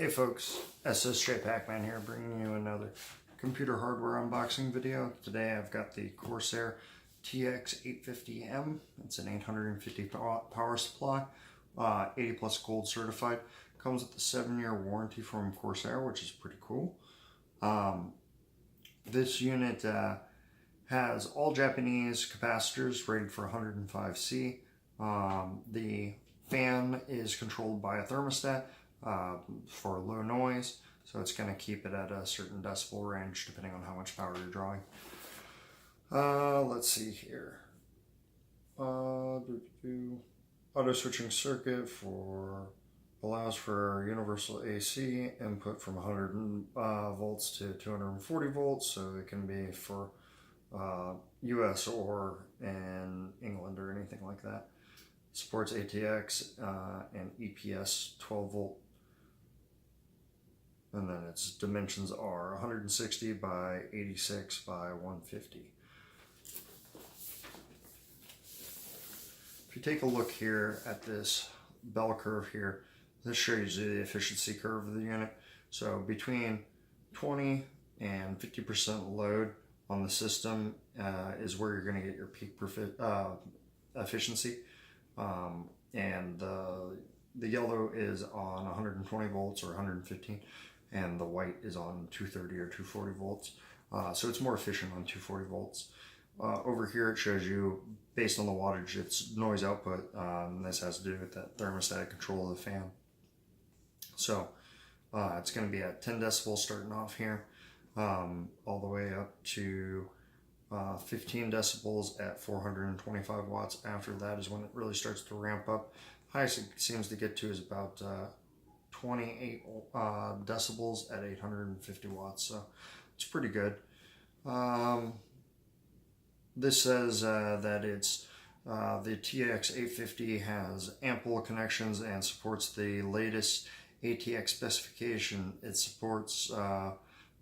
Hey folks, ssjpacman here, bringing you another computer hardware unboxing video. Today I've got the Corsair tx850m. It's an 850 power supply, 80 plus gold certified. Comes with a 7-year warranty from Corsair, which is pretty cool. This unit has all Japanese capacitors rated for 105C. The fan is controlled by a thermostat for low noise, so it's going to keep it at a certain decibel range depending on how much power you're drawing. Let's see here. Auto switching circuit allows for universal AC input from 100 volts to 240 volts, so it can be for US or in England or anything like that. Supports ATX and EPS 12 volt. And then its dimensions are 160 by 86 by 150. If you take a look here at this bell curve here, this shows you the efficiency curve of the unit. So between 20 and 50% load on the system is where you're going to get your peak efficiency. And the yellow is on 120 volts or 115, and the white is on 230 or 240 volts. So it's more efficient on 240 volts. Over here it shows you, based on the wattage, its noise output. This has to do with that thermostatic control of the fan. So it's going to be at 10 decibels starting off here, all the way up to 15 decibels at 425 watts. After that is when it really starts to ramp up. Highest it seems to get to is about 28 decibels at 850 watts, so it's pretty good. This says that it's the TX850 has ample connections and supports the latest ATX specification. It supports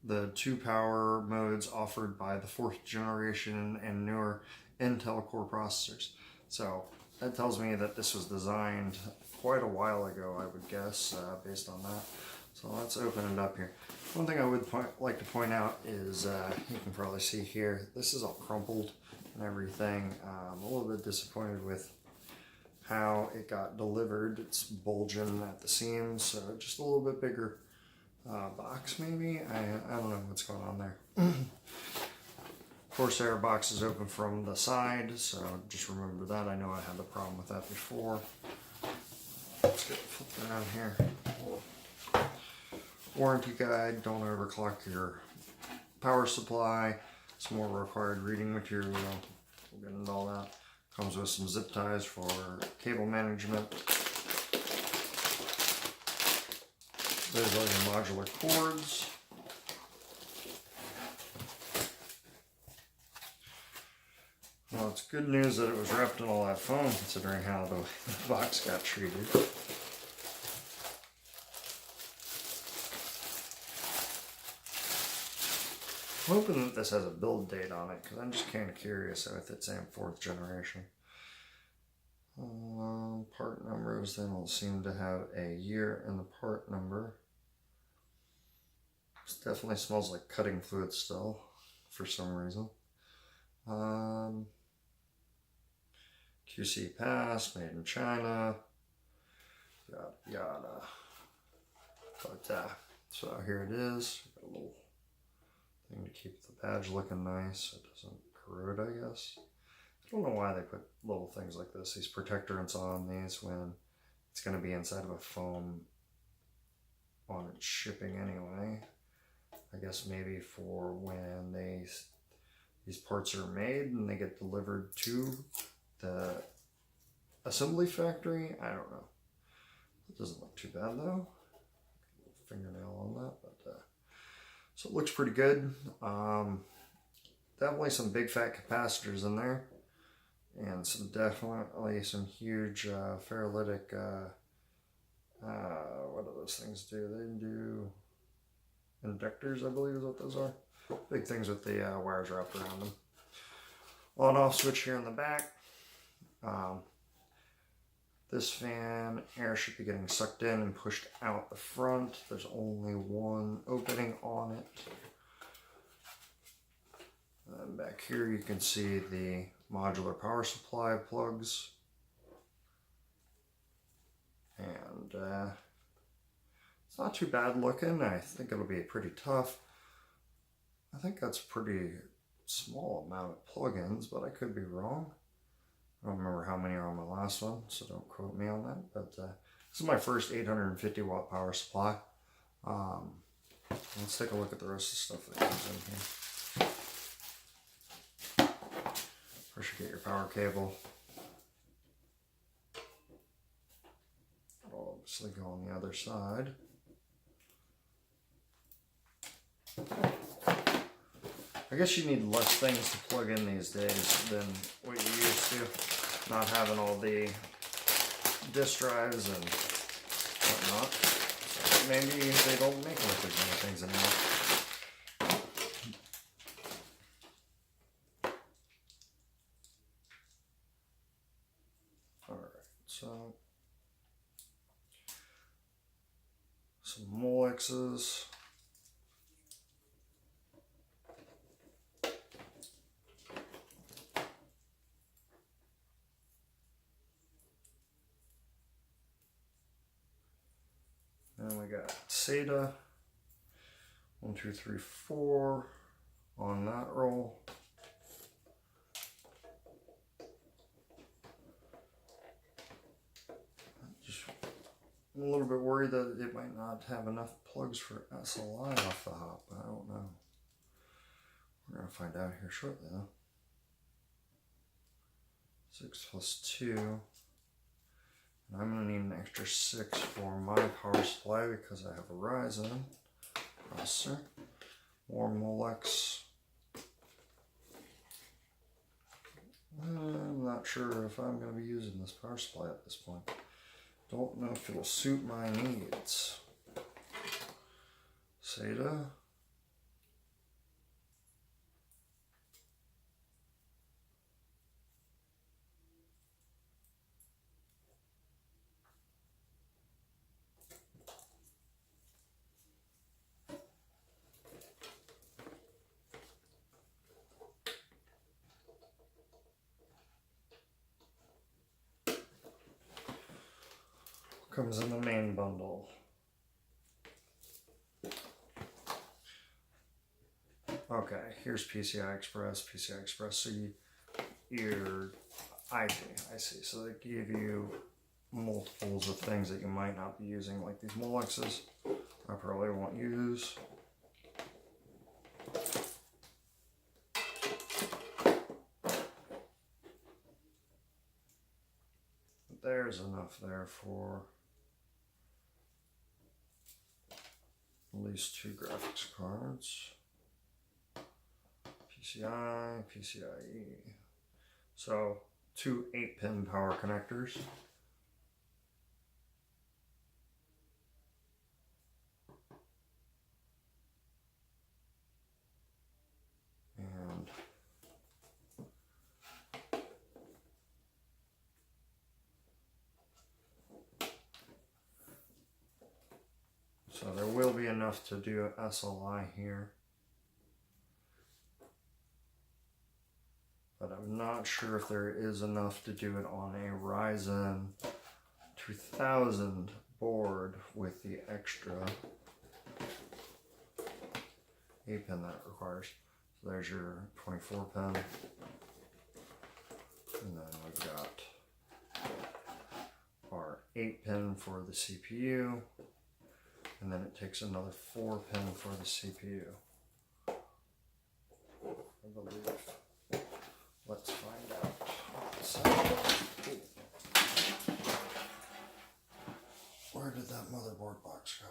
the 2 power modes offered by the 4th generation and newer Intel Core processors. So that tells me that this was designed quite a while ago, I would guess, based on that. So let's open it up here. One thing I would like to point out is, you can probably see here, this is all crumpled and everything. I'm a little bit disappointed with how it got delivered. It's bulging at the seams, so just a little bit bigger box maybe. I don't know what's going on there. Corsair box is open from the side, so just remember that. I know I had the problem with that before. Let's get it flipped around here. Warranty guide, don't overclock your power supply. Some more required reading material. We'll get into all that. Comes with some zip ties for cable management. There's all your modular cords. Well, it's good news that it was wrapped in all that foam, considering how the box got treated. I'm hoping that this has a build date on it, because I'm just kind of curious if it's in 4th generation. Part numbers, they don't seem to have a year in the part number. This definitely smells like cutting fluid still, for some reason. QC pass, made in China, yada yada. But so here it is. Got a little thing to keep the badge looking nice so it doesn't corrode, I guess. I don't know why they put little things like this, these protectorants on these, when it's going to be inside of a foam on its shipping anyway. I guess maybe for when these parts are made and they get delivered to the assembly factory. I don't know. It doesn't look too bad though. Fingernail on that, but so it looks pretty good. Definitely some big fat capacitors in there, and definitely some huge ferrolytic. What do those things do? They do inductors, I believe is what those are. Big things with the wires wrapped around them. On off switch here in the back. This fan, air should be getting sucked in and pushed out the front. There's only one opening on it. And back here you can see the modular power supply plugs. And it's not too bad looking. I think it'll be pretty tough. I think that's a pretty small amount of plugins, but I could be wrong. I don't remember how many are on my last one, so don't quote me on that. But this is my first 850 watt power supply. Let's take a look at the rest of the stuff that comes in here. First you get your power cable. It'll obviously go on the other side. I guess you need less things to plug in these days than what you used to. Not having all the disk drives and whatnot. So maybe they don't make as many things anymore. Alright, so some Molexes. And we got SATA, 1, 2, 3, 4 on that roll. I'm a little bit worried that it might not have enough plugs for SLI off the hop. I don't know. We're going to find out here shortly though. 6 plus 2. And I'm going to need an extra 6 for my power supply because I have a Ryzen processor. More Molex. I'm not sure if I'm going to be using this power supply at this point. Don't know if it'll suit my needs. SATA. Comes in the main bundle. Okay, here's PCI Express. So I see. So they give you multiples of things that you might not be using, like these Molexes. I probably won't use. But there's enough there for at least 2 graphics cards. PCI, PCIe. So 2 8-pin power connectors. And so there will be enough to do an SLI here. But I'm not sure if there is enough to do it on a Ryzen 2000 board with the extra 8-pin that it requires. So there's your 24-pin. And then we've got our 8-pin for the CPU. And then it takes another 4-pin for the CPU. I believe. Let's find out. So, where did that motherboard box go?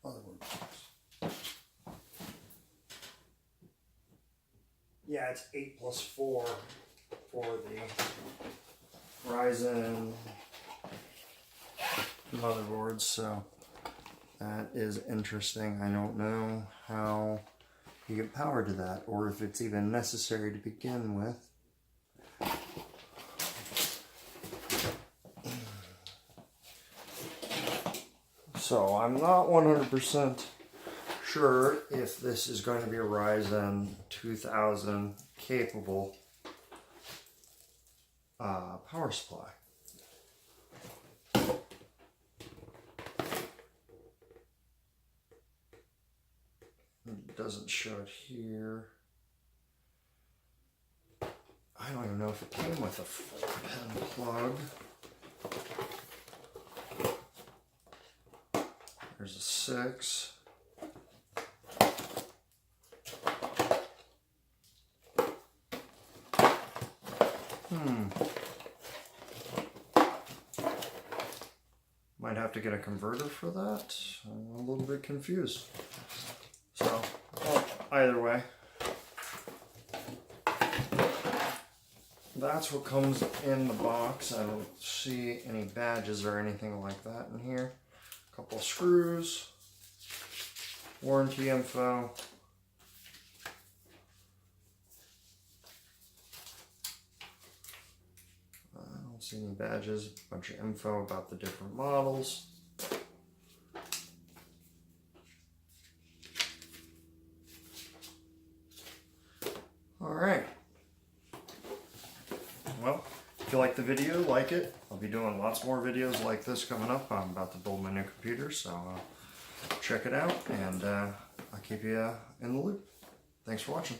Motherboard box. Yeah, it's 8 plus 4 for the Ryzen motherboards, so that is interesting. I don't know how you get power to that, or if it's even necessary to begin with. So I'm not 100% sure if this is going to be a Ryzen 2000 capable power supply. It doesn't show it here. I don't even know if it came with a 4-pin plug. There's a 6. Might have to get a converter for that. I'm a little bit confused. So, well, either way, that's what comes in the box. I don't see any badges or anything like that in here. A couple of screws, warranty info. I don't see any badges, a bunch of info about the different models. Alright. Well, if you like the video, like it. I'll be doing lots more videos like this coming up. I'm about to build my new computer, so check it out, and I'll keep you in the loop. Thanks for watching.